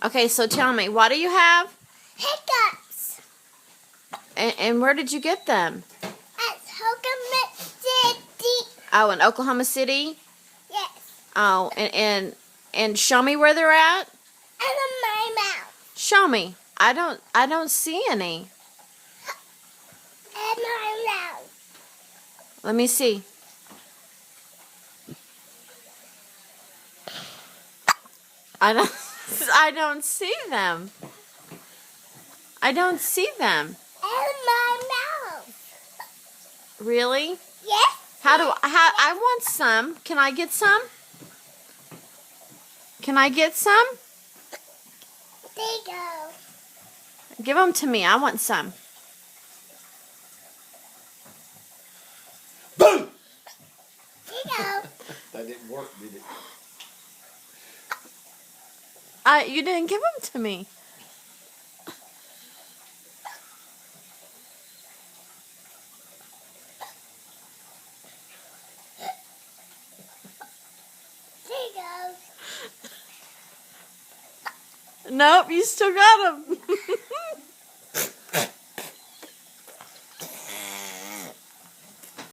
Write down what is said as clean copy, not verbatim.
Okay, so tell me, what do you have? Hiccups. And where did you get them? At Hiccups City. Oh, in Oklahoma City? Yes. Oh, and show me where they're at. And in my mouth. Show me. I don't see any. And my mouth. Let me see. I don't I don't see them. I don't see them. And my mouth. Really? Yes. How I want some. Can I get some? Can I get some? There you go. Give them to me. I want some. Boom! There you go. That didn't work, did it? You didn't give them to me. There you go. Nope, you still got them.